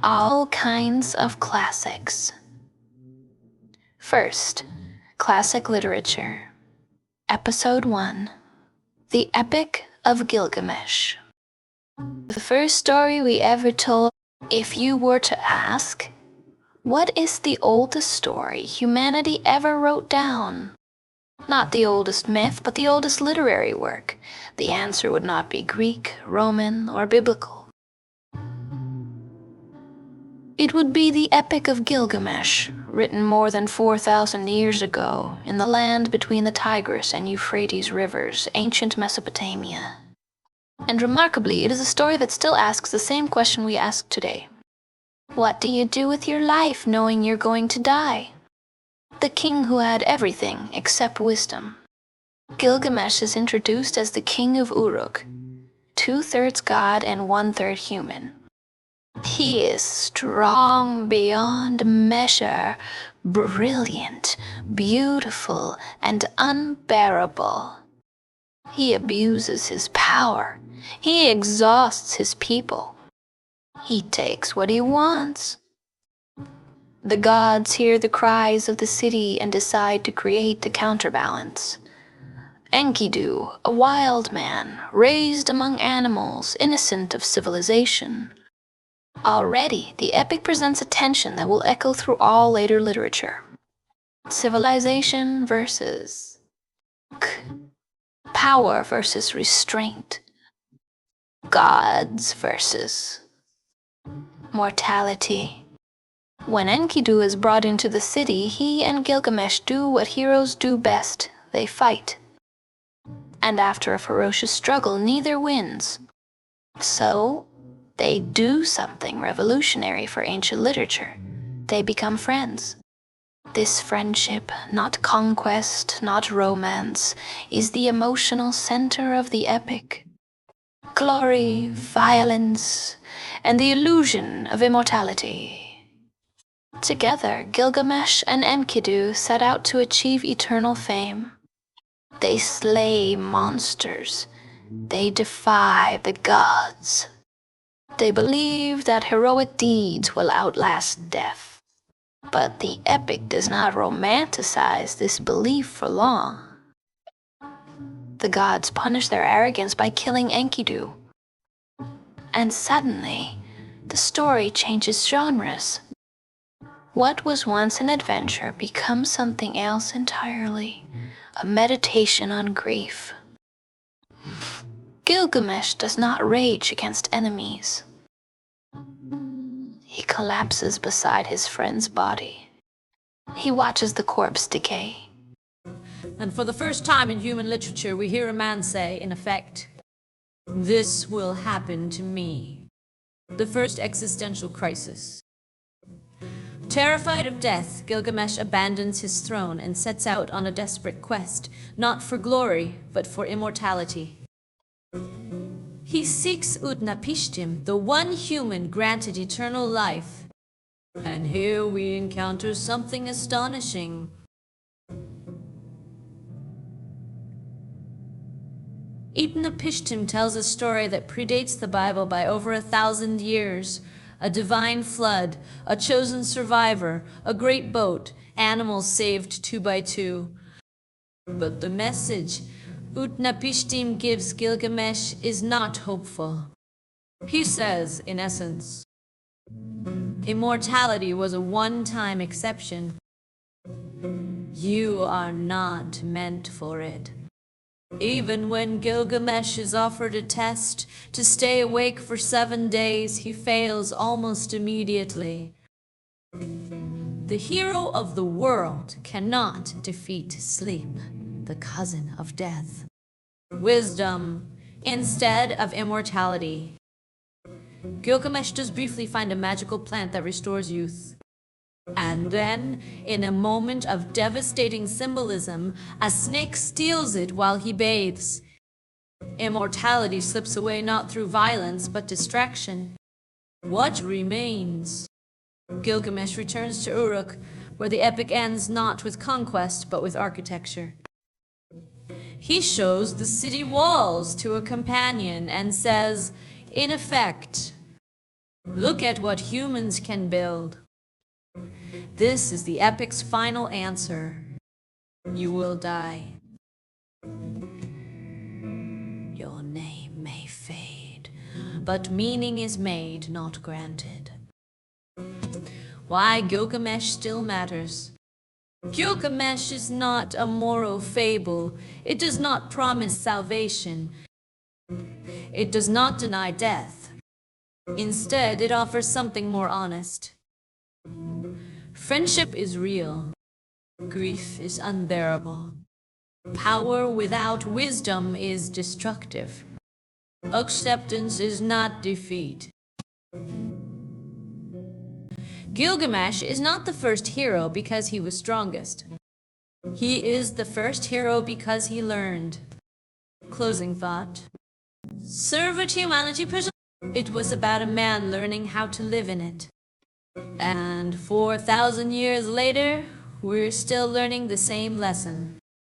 All kinds of classics. First, classic literature. Episode 1. The Epic of Gilgamesh. The first story we ever told. If you were to ask, what is the oldest story humanity ever wrote down? Not the oldest myth, but the oldest literary work. The answer would not be Greek, Roman, or biblical. It would be the Epic of Gilgamesh, written more than 4,000 years ago in the land between the Tigris and Euphrates rivers, ancient Mesopotamia. And remarkably, it is a story that still asks the same question we ask today. What do you do with your life knowing you're going to die? The king who had everything except wisdom. Gilgamesh is introduced as the king of Uruk, 2/3 god and 1/3 human. He is strong beyond measure, brilliant, beautiful, and unbearable. He abuses his power. He exhausts his people. He takes what he wants. The gods hear the cries of the city and decide to create the counterbalance. Enkidu, a wild man, raised among animals, innocent of civilization. Already, the epic presents a tension that will echo through all later literature. Civilization versus power versus restraint. Gods versus mortality. When Enkidu is brought into the city, he and Gilgamesh do what heroes do best. They fight. And after a ferocious struggle, neither wins. So, they do something revolutionary for ancient literature. They become friends. This friendship, not conquest, not romance, is the emotional center of the epic. Glory, violence, and the illusion of immortality. Together, Gilgamesh and Enkidu set out to achieve eternal fame. They slay monsters. They defy the gods. They believe that heroic deeds will outlast death. But the epic does not romanticize this belief for long. The gods punish their arrogance by killing Enkidu. And suddenly, the story changes genres. What was once an adventure becomes something else entirely, a meditation on grief. Gilgamesh does not rage against enemies. He collapses beside his friend's body. He watches the corpse decay. And for the first time in human literature, we hear a man say, in effect, "This will happen to me." The first existential crisis. Terrified of death, Gilgamesh abandons his throne and sets out on a desperate quest, not for glory, but for immortality. He seeks Utnapishtim, the one human granted eternal life. And here we encounter something astonishing. Utnapishtim tells a story that predates the Bible by over 1,000 years. A divine flood, a chosen survivor, a great boat, animals saved 2 by 2. But the message Utnapishtim gives Gilgamesh is not hopeful. He says, in essence, immortality was a one-time exception. You are not meant for it. Even when Gilgamesh is offered a test to stay awake for 7 days, he fails almost immediately. The hero of the world cannot defeat sleep, the cousin of death. Wisdom instead of immortality. Gilgamesh does briefly find a magical plant that restores youth. And then, in a moment of devastating symbolism, a snake steals it while he bathes. Immortality slips away not through violence, but distraction. What remains? Gilgamesh returns to Uruk, where the epic ends not with conquest, but with architecture. He shows the city walls to a companion and says, in effect, Look at what humans can build. This is the epic's final answer. You will die. Your name may fade, but meaning is made, not granted. Why Gilgamesh still matters. Gilgamesh is not a moral fable. It does not promise salvation. It does not deny death. Instead, it offers something more honest. Friendship is real. Grief is unbearable. Power without wisdom is destructive. Acceptance is not defeat. Gilgamesh is not the first hero because he was strongest. He is the first hero because he learned. Closing thought. Serve what humanity presents. It was about a man learning how to live in it. And 4,000 years later, we're still learning the same lesson.